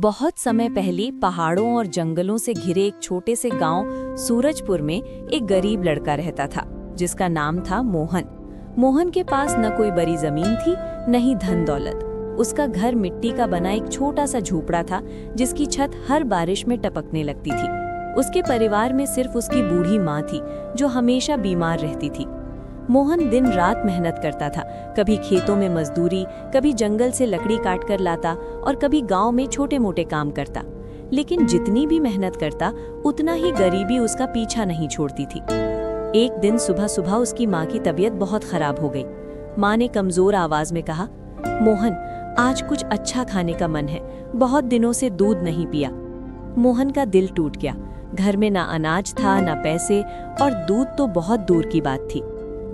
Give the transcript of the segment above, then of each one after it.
बहुत समय पहले पहाड़ों और जंगलों से घिरे एक छोटे से गांव सूरजपुर में एक गरीब लड़का रहता था जिसका नाम था मोहन। मोहन के पास न कोई बड़ी जमीन थी न ही धन दौलत। उसका घर मिट्टी का बना एक छोटा सा झोपड़ा था जिसकी छत हर बारिश में टपकने लगती थी। उसके परिवार में सिर्फ उसकी बूढ़ी माँ थी जो हमेशा बीमार रहती थी। मोहन दिन रात मेहनत करता था, कभी खेतों में मजदूरी, कभी जंगल से लकड़ी काट कर लाता और कभी गांव में छोटे मोटे काम करता। लेकिन जितनी भी मेहनत करता उतना ही गरीबी उसका पीछा नहीं छोड़ती थी। एक दिन सुबह सुबह उसकी माँ की तबीयत बहुत खराब हो गई। माँ ने कमजोर आवाज में कहा, मोहन आज कुछ अच्छा खाने का मन है, बहुत दिनों से दूध नहीं पिया। मोहन का दिल टूट गया। घर में ना अनाज था ना पैसे और दूध तो बहुत दूर की बात थी।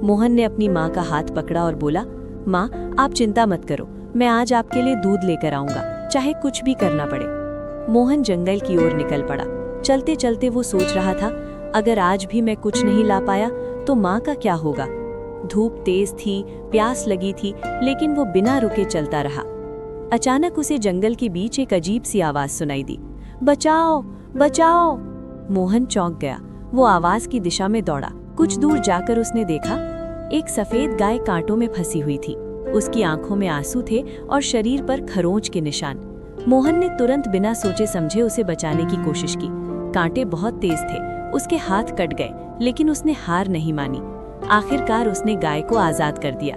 मोहन ने अपनी माँ का हाथ पकड़ा और बोला, माँ आप चिंता मत करो, मैं आज आपके लिए दूध लेकर आऊंगा, चाहे कुछ भी करना पड़े। मोहन जंगल की ओर निकल पड़ा। चलते चलते वो सोच रहा था, अगर आज भी मैं कुछ नहीं ला पाया तो माँ का क्या होगा। धूप तेज थी, प्यास लगी थी, लेकिन वो बिना रुके चलता रहा। अचानक उसे जंगल के बीच एक अजीब सी आवाज सुनाई दी, बचाओ बचाओ। मोहन चौंक गया। वो आवाज की दिशा में दौड़ा। कुछ दूर जाकर उसने देखा एक सफेद गाय कांटों में फंसी हुई थी। उसकी आंखों में आंसू थे और शरीर पर खरोंच के निशान। मोहन ने तुरंत बिना सोचे समझे उसे बचाने की कोशिश की। कांटे बहुत तेज थे, उसके हाथ कट गए, लेकिन उसने हार नहीं मानी। आखिरकार उसने गाय को आजाद कर दिया।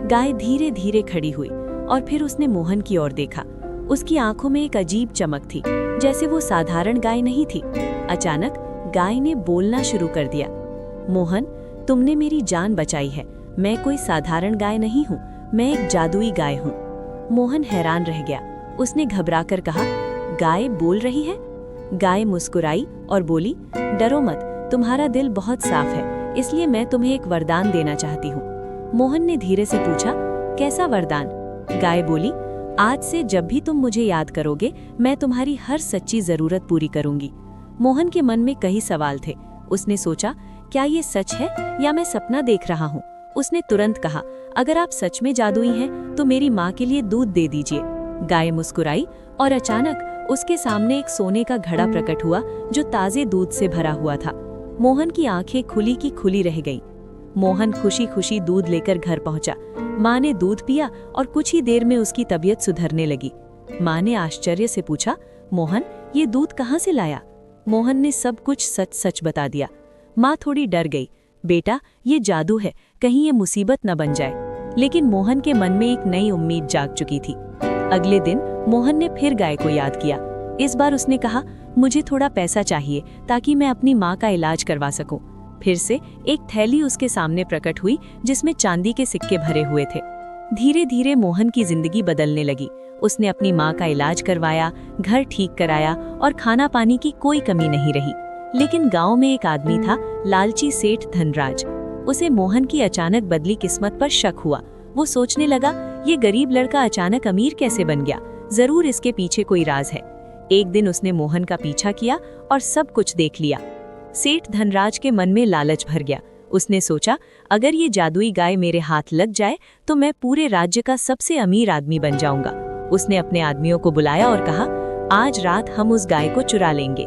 गाय धीरे धीरे खड़ी हुई और फिर उसने मोहन की ओर देखा। उसकी आंखों में एक अजीब चमक थी, जैसे वो साधारण गाय नहीं थी। अचानक गाय ने बोलना शुरू कर दिया, मोहन तुमने मेरी जान बचाई है, मैं कोई साधारण गाय नहीं हूँ, मैं एक जादुई गाय हूँ। मोहन हैरान रह गया। उसने घबराकर कहा, गाय बोल रही है? गाय मुस्कुराई और बोली, डरो मत, तुम्हारा दिल बहुत साफ है, इसलिए मैं तुम्हें एक वरदान देना चाहती हूँ। मोहन ने धीरे से पूछा, कैसा वरदान? गाय बोली, आज से जब भी तुम मुझे याद करोगे मैं तुम्हारी हर सच्ची जरूरत पूरी करूंगी। मोहन के मन में कई सवाल थे। उसने सोचा, क्या ये सच है या मैं सपना देख रहा हूँ? उसने तुरंत कहा, अगर आप सच में जादुई हैं तो मेरी माँ के लिए दूध दे दीजिए। गाय मुस्कुराई और अचानक उसके सामने एक सोने का घड़ा प्रकट हुआ जो ताजे दूध से भरा हुआ था। मोहन की आंखें खुली की खुली रह गईं। मोहन खुशी खुशी दूध लेकर घर पहुंचा। माँ ने दूध पिया और कुछ ही देर में उसकी तबीयत सुधरने लगी। माँ ने आश्चर्य से पूछा, मोहन ये दूध कहाँ से लाया? मोहन ने सब कुछ सच सच बता दिया। माँ थोड़ी डर गई, बेटा ये जादू है, कहीं ये मुसीबत न बन जाए। लेकिन मोहन के मन में एक नई उम्मीद जाग चुकी थी। अगले दिन मोहन ने फिर गाय को याद किया। इस बार उसने कहा, मुझे थोड़ा पैसा चाहिए ताकि मैं अपनी माँ का इलाज करवा सकूं। फिर से एक थैली उसके सामने प्रकट हुई जिसमें चांदी के सिक्के भरे हुए थे। धीरे धीरे मोहन की जिंदगी बदलने लगी। उसने अपनी माँ का इलाज करवाया, घर ठीक कराया और खाना पानी की कोई कमी नहीं रही। लेकिन गांव में एक आदमी था, लालची सेठ धनराज। उसे मोहन की अचानक बदली किस्मत पर शक हुआ। वो सोचने लगा, ये गरीब लड़का अचानक अमीर कैसे बन गया? जरूर इसके पीछे कोई राज है। एक दिन उसने मोहन का पीछा किया और सब कुछ देख लिया। सेठ धनराज के मन में लालच भर गया। उसने सोचा, अगर ये जादुई गाय मेरे हाथ लग जाए तो मैं पूरे राज्य का सबसे अमीर आदमी बन जाऊंगा। उसने अपने आदमियों को बुलाया और कहा, आज रात हम उस गाय को चुरा लेंगे।